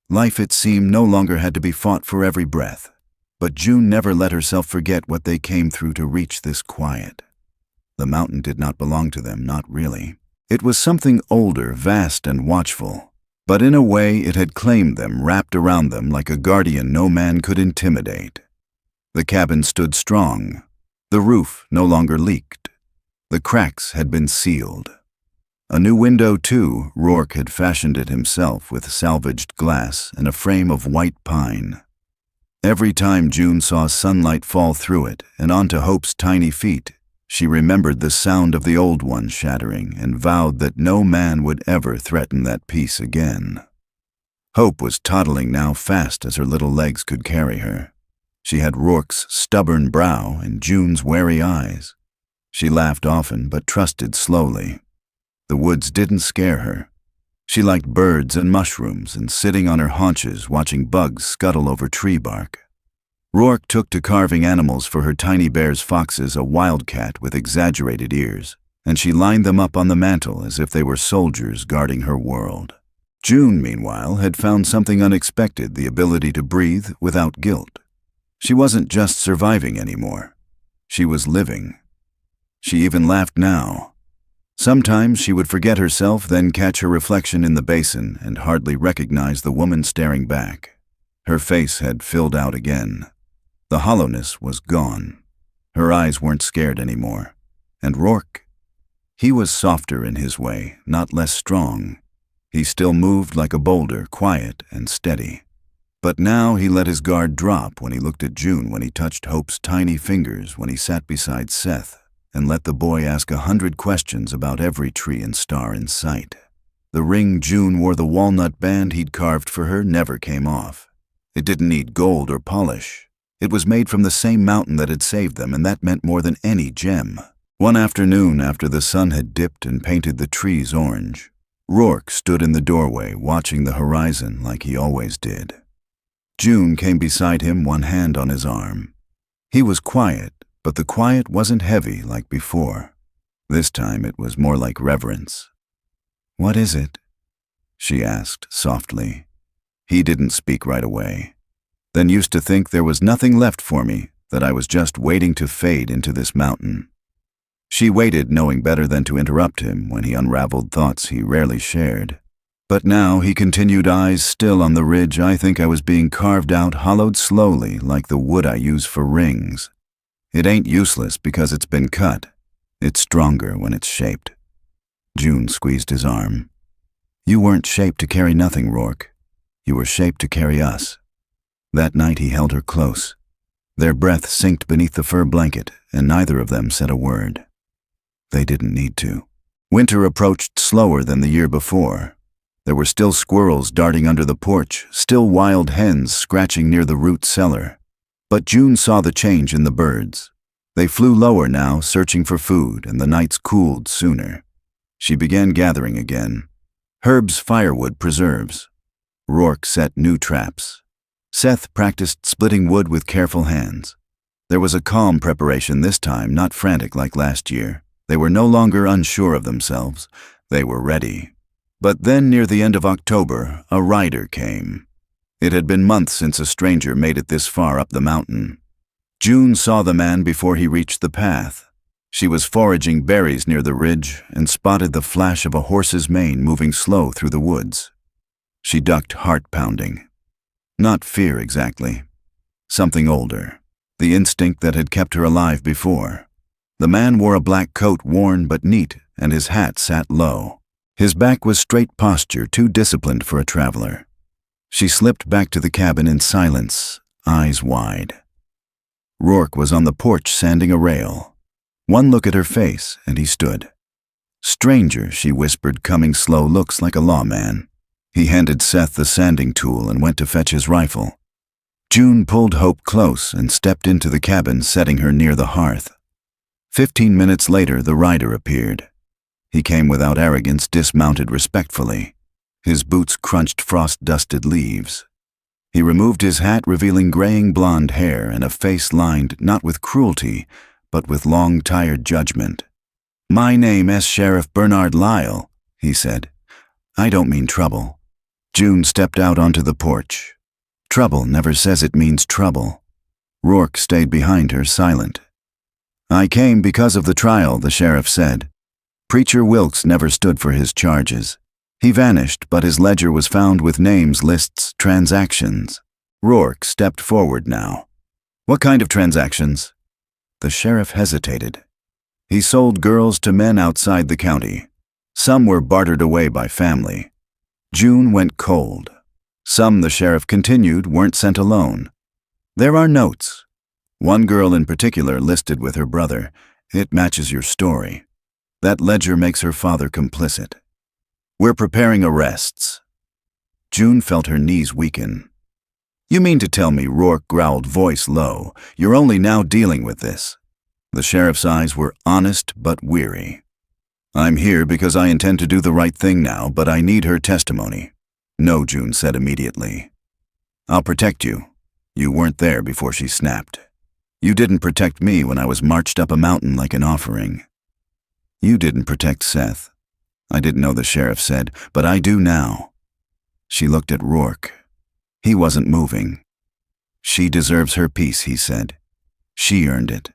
Life, it seemed, no longer had to be fought for every breath. But June never let herself forget what they came through to reach this quiet. The mountain did not belong to them, not really. It was something older, vast and watchful. But in a way it had claimed them, wrapped around them like a guardian no man could intimidate. The cabin stood strong. The roof no longer leaked. The cracks had been sealed. A new window, too. Rourke had fashioned it himself with salvaged glass and a frame of white pine. Every time June saw sunlight fall through it and onto Hope's tiny feet, she remembered the sound of the old one shattering and vowed that no man would ever threaten that peace again. Hope was toddling now, fast as her little legs could carry her. She had Rourke's stubborn brow and June's wary eyes. She laughed often, but trusted slowly. The woods didn't scare her. She liked birds and mushrooms and sitting on her haunches watching bugs scuttle over tree bark. Rourke took to carving animals for her tiny bears, foxes, a wildcat with exaggerated ears, and she lined them up on the mantel as if they were soldiers guarding her world. June, meanwhile, had found something unexpected, the ability to breathe without guilt. She wasn't just surviving anymore. She was living. She even laughed now. Sometimes she would forget herself, then catch her reflection in the basin and hardly recognize the woman staring back. Her face had filled out again. The hollowness was gone. Her eyes weren't scared anymore. And Rourke? He was softer in his way, not less strong. He still moved like a boulder, quiet and steady. But now he let his guard drop when he looked at June, when he touched Hope's tiny fingers, when he sat beside Seth, and let the boy ask 100 questions about every tree and star in sight. The ring June wore, the walnut band he'd carved for her, never came off. It didn't need gold or polish. It was made from the same mountain that had saved them, and that meant more than any gem. One afternoon, after the sun had dipped and painted the trees orange, Rourke stood in the doorway, watching the horizon like he always did. June came beside him, one hand on his arm. He was quiet, but the quiet wasn't heavy like before. This time it was more like reverence. "What is it?" she asked softly. He didn't speak right away. Then used to think there was nothing left for me, that I was just waiting to fade into this mountain. She waited, knowing better than to interrupt him when he unraveled thoughts he rarely shared. But now he continued, eyes still on the ridge. "I think I was being carved out, hollowed slowly like the wood I use for rings. It ain't useless because it's been cut. It's stronger when it's shaped." June squeezed his arm. "You weren't shaped to carry nothing, Rourke. You were shaped to carry us." That night he held her close. Their breath synced beneath the fur blanket, and neither of them said a word. They didn't need to. Winter approached slower than the year before. There were still squirrels darting under the porch, still wild hens scratching near the root cellar. But June saw the change in the birds. They flew lower now, searching for food, and the nights cooled sooner. She began gathering again. Herbs, firewood, preserves. Rourke set new traps. Seth practiced splitting wood with careful hands. There was a calm preparation this time, not frantic like last year. They were no longer unsure of themselves. They were ready. But then, near the end of October, a rider came. It had been months since a stranger made it this far up the mountain. June saw the man before he reached the path. She was foraging berries near the ridge and spotted the flash of a horse's mane moving slow through the woods. She ducked, heart pounding. Not fear exactly. Something older. The instinct that had kept her alive before. The man wore a black coat, worn but neat, and his hat sat low. His back was straight posture, too disciplined for a traveler. She slipped back to the cabin in silence, eyes wide. Rourke was on the porch sanding a rail. One look at her face, and he stood. "Stranger," she whispered, coming slow, "looks like a lawman." He handed Seth the sanding tool and went to fetch his rifle. June pulled Hope close and stepped into the cabin, setting her near the hearth. 15 minutes later, the rider appeared. He came without arrogance, dismounted respectfully. His boots crunched frost-dusted leaves. He removed his hat, revealing graying blonde hair and a face lined not with cruelty, but with long, tired judgment. "My name is Sheriff Bernard Lyle," he said. "I don't mean trouble." June stepped out onto the porch. "Trouble never says it means trouble." Rourke stayed behind her, silent. "I came because of the trial," the sheriff said. Preacher Wilkes never stood for his charges. He vanished, but his ledger was found with names, lists, transactions. Rourke stepped forward now. "What kind of transactions?" The sheriff hesitated. "He sold girls to men outside the county. Some were bartered away by family." June went cold. "Some," the sheriff continued, "weren't sent alone. There are notes. One girl in particular listed with her brother. It matches your story. That ledger makes her father complicit. We're preparing arrests." June felt her knees weaken. "You mean to tell me," Rourke growled, voice low, "you're only now dealing with this?" The sheriff's eyes were honest but weary. "I'm here because I intend to do the right thing now, but I need her testimony." "No," June said immediately. "I'll protect you. You weren't there before she snapped. You didn't protect me when I was marched up a mountain like an offering. You didn't protect Seth." "I didn't know," the sheriff said, "but I do now." She looked at Rourke. He wasn't moving. "She deserves her peace," he said. "She earned it."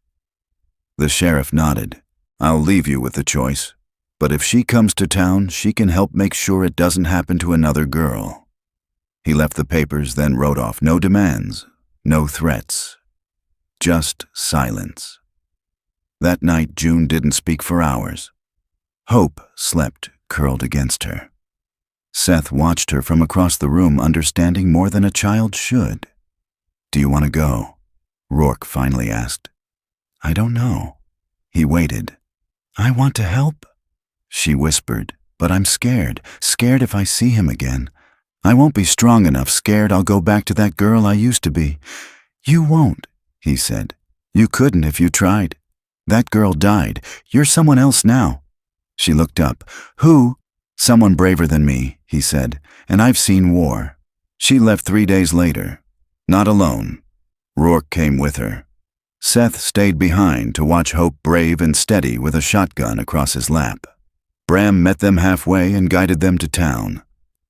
The sheriff nodded. "I'll leave you with the choice. But if she comes to town, she can help make sure it doesn't happen to another girl." He left the papers, then wrote off. No demands, no threats. Just silence. That night, June didn't speak for hours. Hope slept, curled against her. Seth watched her from across the room, understanding more than a child should. "Do you want to go?" Rourke finally asked. "I don't know." He waited. "I want to help," she whispered, "but I'm scared. Scared if I see him again. I won't be strong enough, scared I'll go back to that girl I used to be." "You won't," he said. "You couldn't if you tried. That girl died. You're someone else now." She looked up. "Who?" "Someone braver than me," he said, "and I've seen war." She left 3 days later. Not alone. Rourke came with her. Seth stayed behind to watch Hope brave and steady with a shotgun across his lap. Bram met them halfway and guided them to town.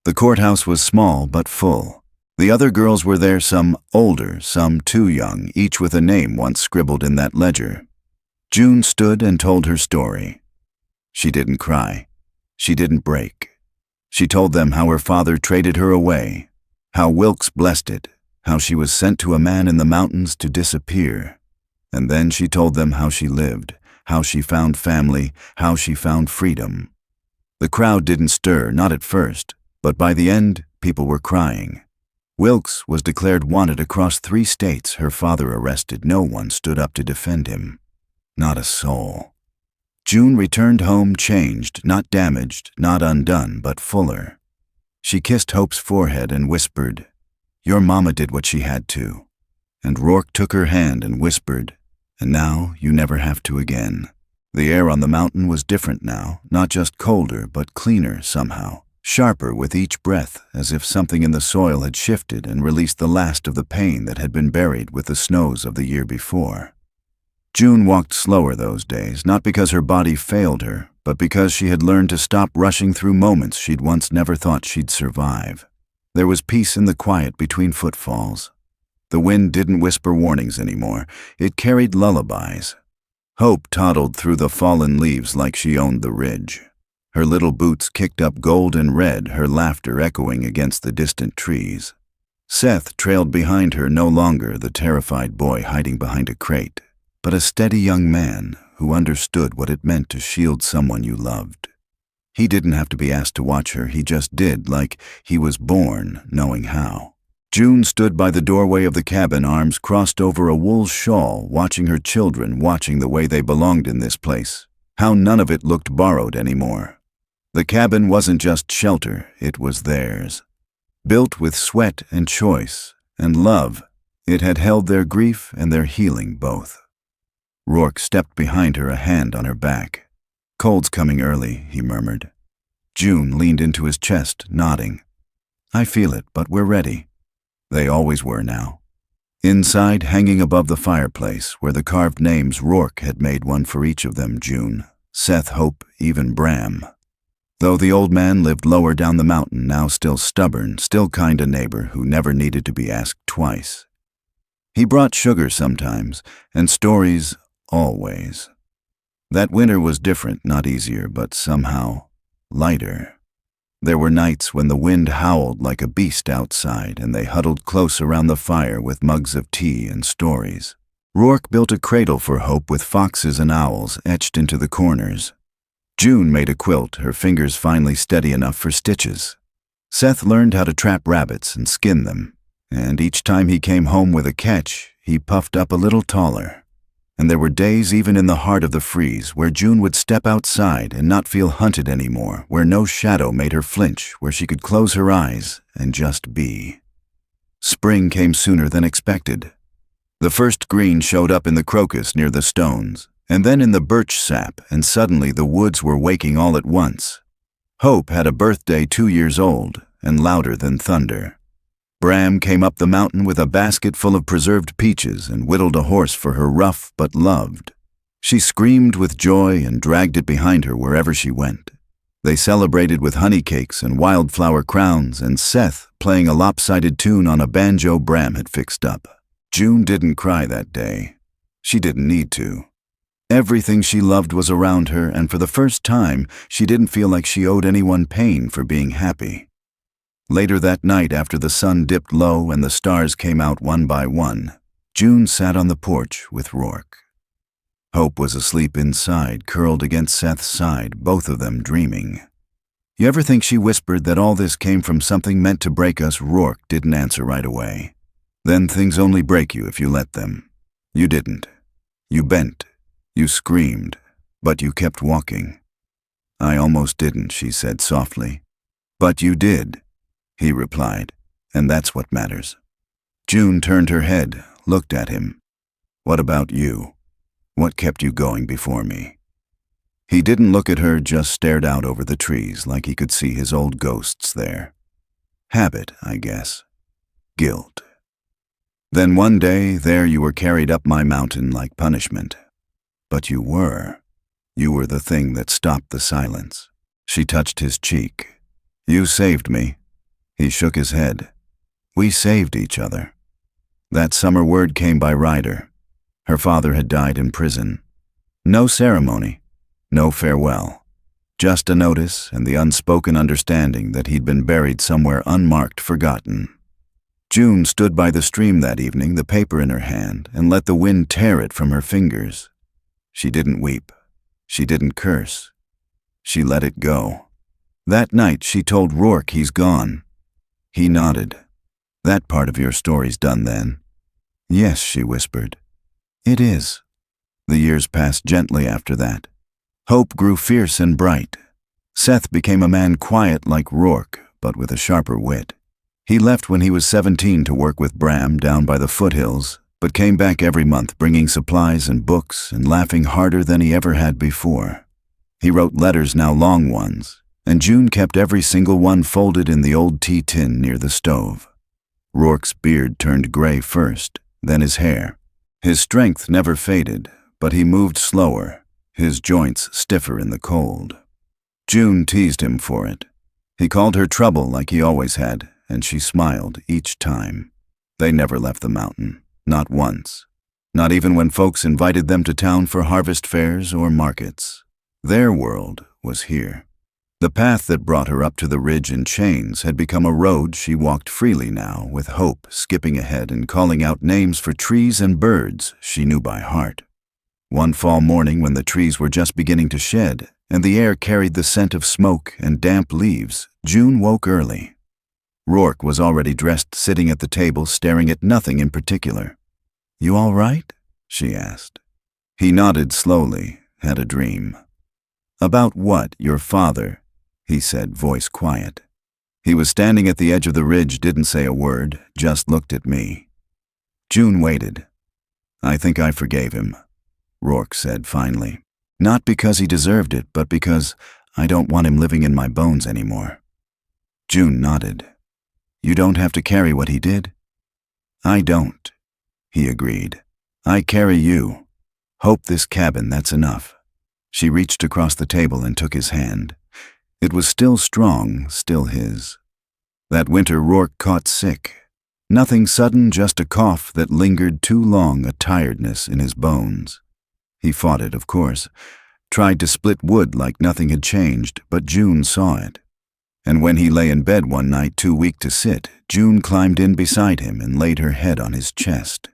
The courthouse was small but full. The other girls were there, some older, some too young, each with a name once scribbled in that ledger. June stood and told her story. She didn't cry. She didn't break. She told them how her father traded her away, how Wilkes blessed it, how she was sent to a man in the mountains to disappear. And then she told them how she lived, how she found family, how she found freedom. The crowd didn't stir, not at first, but by the end, people were crying. Wilkes was declared wanted across 3 states, her father arrested. No one stood up to defend him. Not a soul. June returned home changed, not damaged, not undone, but fuller. She kissed Hope's forehead and whispered, "Your mama did what she had to." And Rourke took her hand and whispered, "And now you never have to again." The air on the mountain was different now, not just colder, but cleaner somehow, sharper with each breath, as if something in the soil had shifted and released the last of the pain that had been buried with the snows of the year before. June walked slower those days, not because her body failed her, but because she had learned to stop rushing through moments she'd once never thought she'd survive. There was peace in the quiet between footfalls. The wind didn't whisper warnings anymore. It carried lullabies. Hope toddled through the fallen leaves like she owned the ridge. Her little boots kicked up gold and red, her laughter echoing against the distant trees. Seth trailed behind her, no longer the terrified boy hiding behind a crate, but a steady young man who understood what it meant to shield someone you loved. He didn't have to be asked to watch her, he just did, like he was born knowing how. June stood by the doorway of the cabin, arms crossed over a wool shawl, watching her children, watching the way they belonged in this place, how none of it looked borrowed anymore. The cabin wasn't just shelter, it was theirs. Built with sweat and choice and love, it had held their grief and their healing both. Rourke stepped behind her, a hand on her back. "Cold's coming early," he murmured. June leaned into his chest, nodding. "I feel it, but we're ready." They always were now. Inside, hanging above the fireplace, were the carved names Rourke had made, one for each of them: June, Seth, Hope, even Bram. Though the old man lived lower down the mountain, now still stubborn, still kind a neighbor who never needed to be asked twice. He brought sugar sometimes, and stories always. That winter was different, not easier, but somehow lighter. There were nights when the wind howled like a beast outside, and they huddled close around the fire with mugs of tea and stories. Rourke built a cradle for Hope with foxes and owls etched into the corners. June made a quilt, her fingers finally steady enough for stitches. Seth learned how to trap rabbits and skin them, and each time he came home with a catch, he puffed up a little taller. And there were days, even in the heart of the freeze, where June would step outside and not feel hunted anymore, where no shadow made her flinch, where she could close her eyes and just be. Spring came sooner than expected. The first green showed up in the crocus near the stones, and then in the birch sap, and suddenly the woods were waking all at once. Hope had a birthday 2 years old, and louder than thunder. Bram came up the mountain with a basket full of preserved peaches and whittled a horse for her, rough but loved. She screamed with joy and dragged it behind her wherever she went. They celebrated with honey cakes and wildflower crowns, and Seth playing a lopsided tune on a banjo Bram had fixed up. June didn't cry that day. She didn't need to. Everything she loved was around her, and for the first time, she didn't feel like she owed anyone pain for being happy. Later that night, after the sun dipped low and the stars came out one by one, June sat on the porch with Rourke. Hope was asleep inside, curled against Seth's side, both of them dreaming. "You ever think," she whispered, "that all this came from something meant to break us?" Rourke didn't answer right away. "Then things only break you if you let them. You didn't. You bent. You screamed. But you kept walking." "I almost didn't," she said softly. "But you did," he replied, "and that's what matters." June turned her head, looked at him. "What about you? What kept you going before me?" He didn't look at her, just stared out over the trees like he could see his old ghosts there. Habit, I guess. Guilt. Then one day, there you were carried up my mountain like punishment. But you were. You were the thing that stopped the silence. She touched his cheek. You saved me. He shook his head. We saved each other. That summer word came by rider. Her father had died in prison. No ceremony, no farewell. Just a notice and the unspoken understanding that he'd been buried somewhere unmarked, forgotten. June stood by the stream that evening, the paper in her hand, and let the wind tear it from her fingers. She didn't weep. She didn't curse. She let it go. That night she told Rourke he's gone. He nodded. That part of your story's done then. Yes, she whispered. It is. The years passed gently after that. Hope grew fierce and bright. Seth became a man quiet like Rourke, but with a sharper wit. He left when he was 17 to work with Bram down by the foothills, but came back every month bringing supplies and books and laughing harder than he ever had before. He wrote letters, now long ones, and June kept every single one folded in the old tea tin near the stove. Rourke's beard turned gray first, then his hair. His strength never faded, but he moved slower, his joints stiffer in the cold. June teased him for it. He called her trouble like he always had, and she smiled each time. They never left the mountain, not once. Not even when folks invited them to town for harvest fairs or markets. Their world was here. The path that brought her up to the ridge in chains had become a road she walked freely now, with Hope skipping ahead and calling out names for trees and birds she knew by heart. One fall morning, when the trees were just beginning to shed and the air carried the scent of smoke and damp leaves, June woke early. Rourke was already dressed, sitting at the table, staring at nothing in particular. You all right? She asked. He nodded slowly. Had a dream. About what? Your father, he said, voice quiet. He was standing at the edge of the ridge, didn't say a word, just looked at me. June waited. I think I forgave him, Rourke said finally. Not because he deserved it, but because I don't want him living in my bones anymore. June nodded. You don't have to carry what he did? I don't, he agreed. I carry you. Hope, this cabin, that's enough. She reached across the table and took his hand. It was still strong, still his. That winter Rourke caught sick. Nothing sudden, just a cough that lingered too long, a tiredness in his bones. He fought it, of course, tried to split wood like nothing had changed, but June saw it. And when he lay in bed one night, too weak to sit, June climbed in beside him and laid her head on his chest.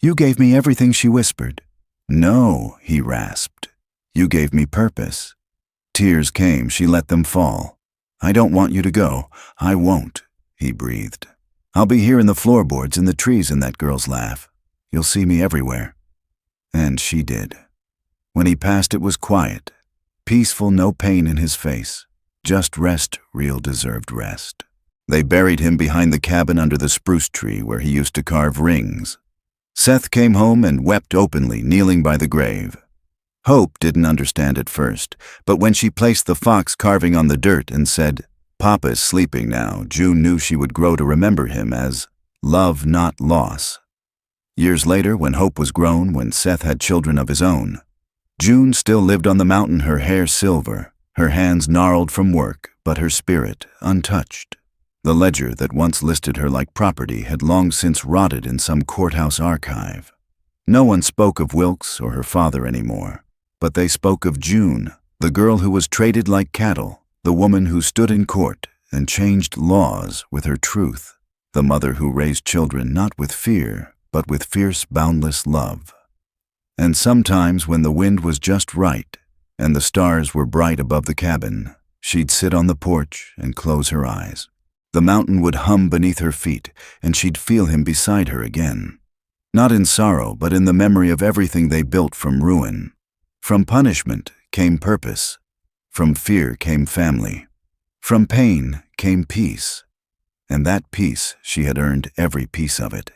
You gave me everything, she whispered. No, he rasped. You gave me purpose. Tears came, she let them fall. I don't want you to go. I won't, he breathed. I'll be here in the floorboards, in the trees, in that girl's laugh. You'll see me everywhere. And she did. When he passed, it was quiet, peaceful, no pain in his face. Just rest, real deserved rest. They buried him behind the cabin under the spruce tree where he used to carve rings. Seth came home and wept openly, kneeling by the grave. Hope didn't understand at first, but when she placed the fox carving on the dirt and said, Papa's sleeping now, June knew she would grow to remember him as love, not loss. Years later, when Hope was grown, when Seth had children of his own, June still lived on the mountain, her hair silver, her hands gnarled from work, but her spirit untouched. The ledger that once listed her like property had long since rotted in some courthouse archive. No one spoke of Wilkes or her father anymore, but they spoke of June, the girl who was traded like cattle, the woman who stood in court and changed laws with her truth, the mother who raised children not with fear, but with fierce, boundless love. And sometimes when the wind was just right, and the stars were bright above the cabin, she'd sit on the porch and close her eyes. The mountain would hum beneath her feet, and she'd feel him beside her again. Not in sorrow, but in the memory of everything they built from ruin. From punishment came purpose. From fear came family. From pain came peace. And that peace, she had earned every piece of it.